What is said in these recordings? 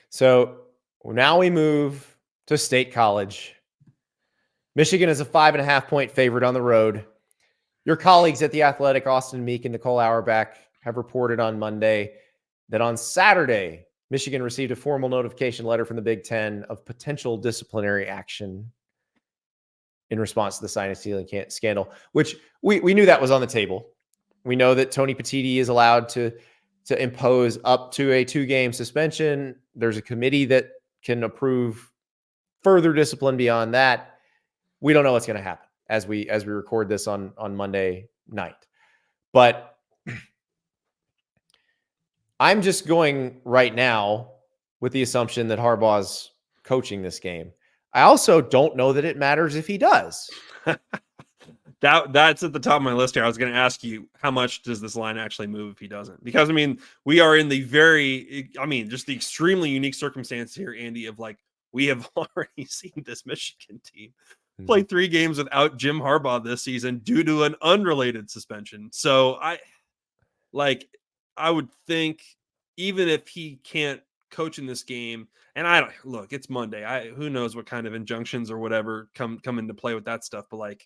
So now we move to State College. Michigan is a 5.5-point favorite on the road. Your colleagues at The Athletic, Austin Meek and Nicole Auerbach, have reported on Monday that on Saturday, Michigan received a formal notification letter from the Big Ten of potential disciplinary action in response to the sign stealing scandal, which we knew that was on the table. We know that Tony Petitti is allowed to impose up to a 2-game suspension. There's a committee that can approve further discipline beyond that. We don't know what's going to happen as we record this on Monday night. But I'm just going right now with the assumption that Harbaugh's coaching this game. I also don't know that it matters if he does. That's at the top of my list here. I was going to ask you, how much does this line actually move if he doesn't? Because, I mean, we are in the just the extremely unique circumstance here, Andy, of like, we have already seen this Michigan team play 3 games without Jim Harbaugh this season due to an unrelated suspension. So I would think even if he can't coach in this game, and look, it's Monday. Who knows what kind of injunctions or whatever come into play with that stuff. But like,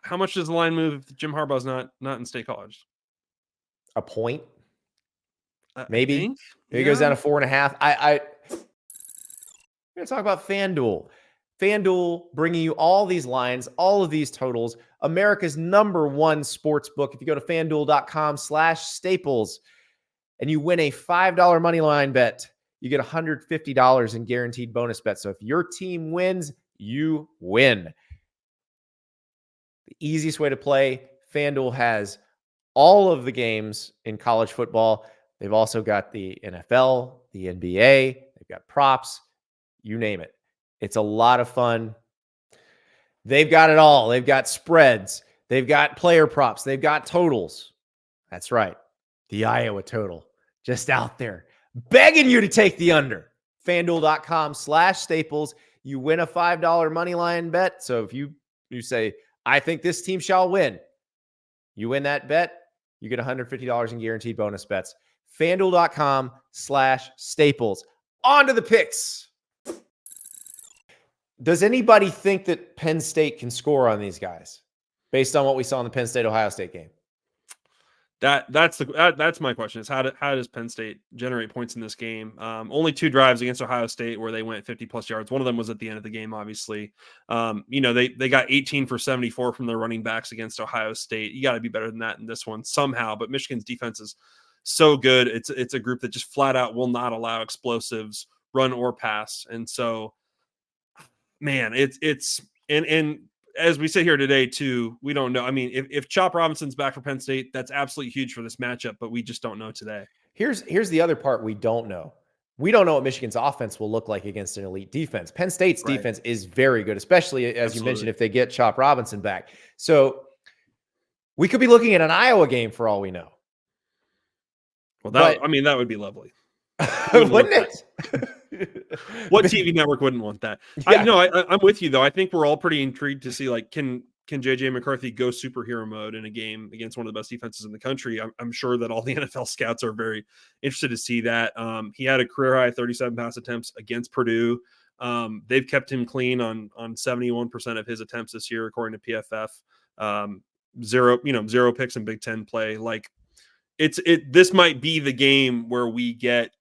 how much does the line move if Jim Harbaugh's not in State College? A point, maybe. Maybe it goes down to 4.5. I'm going to talk about FanDuel. FanDuel bringing you all these lines, all of these totals, America's #1 sports book. If you go to FanDuel.com/Staples and you win a $5 money line bet, you get $150 in guaranteed bonus bets. So if your team wins, you win. The easiest way to play, FanDuel has all of the games in college football. They've also got the NFL, the NBA, they've got props, you name it. It's a lot of fun. They've got it all. They've got spreads. They've got player props. They've got totals. That's right. The Iowa total just out there begging you to take the under. FanDuel.com/Staples. You win a $5 money line bet. So if you say, I think this team shall win, you win that bet, you get $150 in guaranteed bonus bets. FanDuel.com/Staples. On to the picks. Does anybody think that Penn State can score on these guys based on what we saw in the Penn State-Ohio State game? That's my question, is how does Penn State generate points in this game? Only 2 drives against Ohio State where they went 50+ yards. One of them was at the end of the game, obviously. They got 18 for 74 from their running backs against Ohio State. You got to be better than that in this one somehow. But Michigan's defense is so good. It's a group that just flat out will not allow explosives, run or pass. And so, man, it's as we sit here today, too, we don't know. I mean, if Chop Robinson's back for Penn State, that's absolutely huge for this matchup, but we just don't know today. Here's the other part we don't know. We don't know what Michigan's offense will look like against an elite defense. Penn State's defense is very good, especially, as you mentioned, if they get Chop Robinson back. So we could be looking at an Iowa game for all we know. Well, that would be lovely. Wouldn't it? What TV network wouldn't want that? Yeah. I'm with you though. I think we're all pretty intrigued to see, like, can JJ McCarthy go superhero mode in a game against one of the best defenses in the country? I'm sure that all the NFL scouts are very interested to see that. He had a career high 37 pass attempts against Purdue. They've kept him clean on 71% of his attempts this year, according to PFF. Zero picks in Big Ten play. Like, this might be the game where we get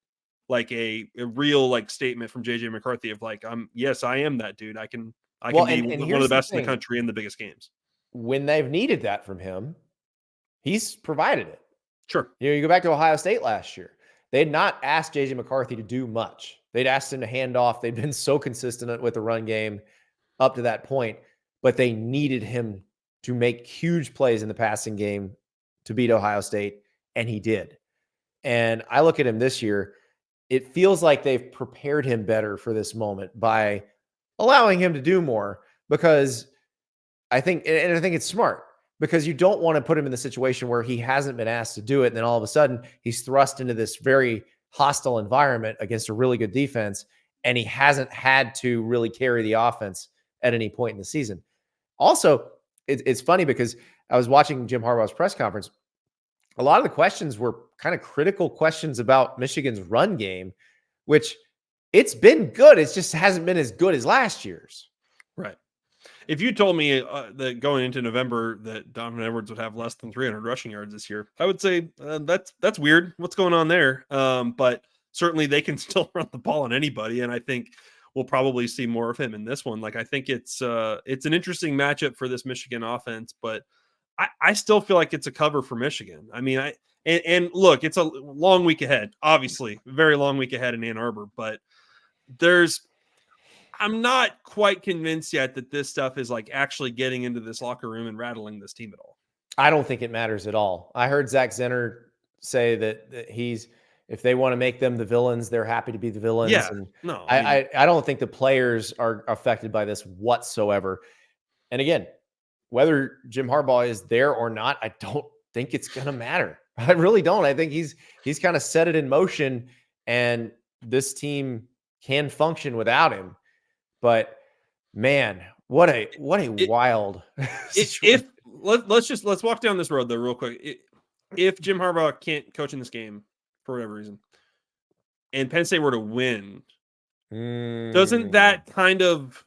like a real like statement from JJ McCarthy of like, I am that dude. I can be one of the best in the country in the biggest games. When they've needed that from him, he's provided it. Sure. You go back to Ohio State last year. They had not asked JJ McCarthy to do much. They'd asked him to hand off. They've been so consistent with the run game up to that point, but they needed him to make huge plays in the passing game to beat Ohio State, and he did. And I look at him this year, it feels like they've prepared him better for this moment by allowing him to do more, because I think it's smart, because you don't want to put him in the situation where he hasn't been asked to do it. And then all of a sudden he's thrust into this very hostile environment against a really good defense, and he hasn't had to really carry the offense at any point in the season. Also, it's funny because I was watching Jim Harbaugh's press conference, a lot of the questions were kind of critical questions about Michigan's run game, which it's been good. It just hasn't been as good as last year's. Right. If you told me that going into November that Donovan Edwards would have less than 300 rushing yards this year, I would say that's weird. What's going on there? But certainly they can still run the ball on anybody, and I think we'll probably see more of him in this one. Like I think it's an interesting matchup for this Michigan offense, but I still feel like it's a cover for Michigan. I mean, and look, it's a long week ahead, obviously, very long week ahead in Ann Arbor, but I'm not quite convinced yet that this stuff is like actually getting into this locker room and rattling this team at all. I don't think it matters at all. I heard Zach Zenner say that if they want to make them the villains, they're happy to be the villains. Yeah, and no, I don't think the players are affected by this whatsoever. And again, whether Jim Harbaugh is there or not, I don't think it's going to matter. I really don't. I think he's kind of set it in motion, and this team can function without him. But man, what a wild if let's walk down this road though real quick. If Jim Harbaugh can't coach in this game for whatever reason, and Penn State were to win, doesn't that kind of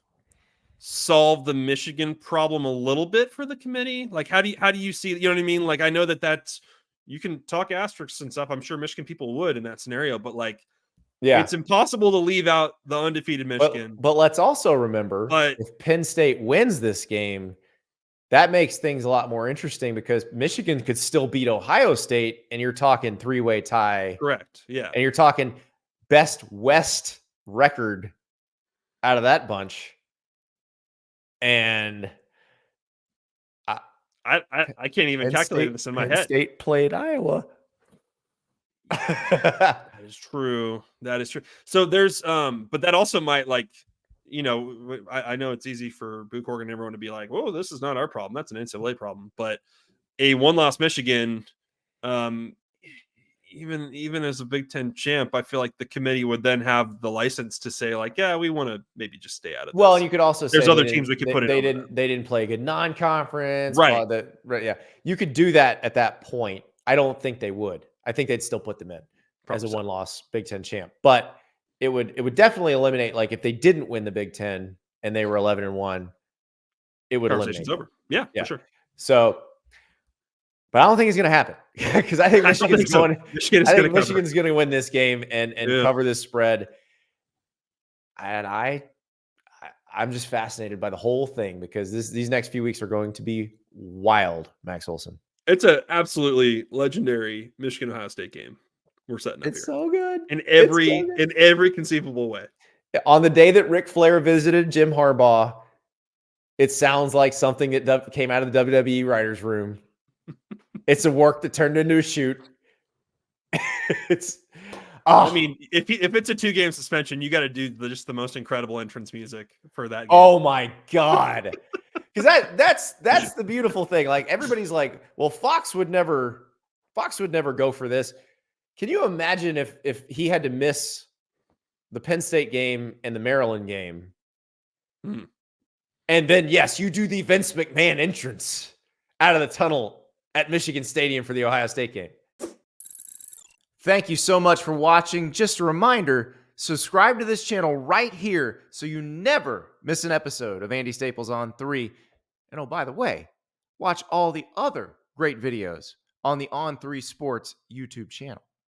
solve the Michigan problem a little bit for the committee? Like, how do you see, you know what I mean? Like, I know that's, you can talk asterisks and stuff. I'm sure Michigan people would in that scenario, but like, yeah, it's impossible to leave out the undefeated Michigan. But let's also remember, if Penn State wins this game, that makes things a lot more interesting because Michigan could still beat Ohio State, and you're talking three-way tie. Correct. Yeah. And you're talking best West record out of that bunch. And I can't even calculate this in my head. Penn State played Iowa. That is true. So there's but that also might, like, you know, I know it's easy for Boo Corrigan and everyone to be like, whoa, this is not our problem, that's an NCAA problem. But a one-loss Michigan, even as a Big Ten champ, I feel like the committee would then have the license to say, like, yeah, we want to maybe just stay out of this. Well, and you could also say there's other teams we could put in. They didn't play a good non-conference. Right. Yeah. You could do that at that point. I don't think they would. I think they'd still put them in as a one-loss Big Ten champ. But it would definitely eliminate, like, if they didn't win the Big Ten and they were 11-1, it would eliminate. Conversation's over. Yeah, for sure. So, but I don't think it's going to happen because I think Michigan's going to win this game and cover this spread. And I'm just fascinated by the whole thing because these next few weeks are going to be wild, Max Olson. It's an absolutely legendary Michigan-Ohio State game we're setting up. It's so good in every conceivable way. On the day that Ric Flair visited Jim Harbaugh, it sounds like something that came out of the WWE writers' room. It's a work that turned into a shoot. I mean, if it's a 2-game suspension, you got to do just the most incredible entrance music for that game. Oh my God. Because that's the beautiful thing. Like, everybody's like, well, Fox would never go for this. Can you imagine if he had to miss the Penn State game and the Maryland game? And then, yes, you do the Vince McMahon entrance out of the tunnel at Michigan Stadium for the Ohio State game. Thank you so much for watching. Just a reminder, subscribe to this channel right here so you never miss an episode of Andy Staples on 3. And oh, by the way, watch all the other great videos on the On3 Sports YouTube channel.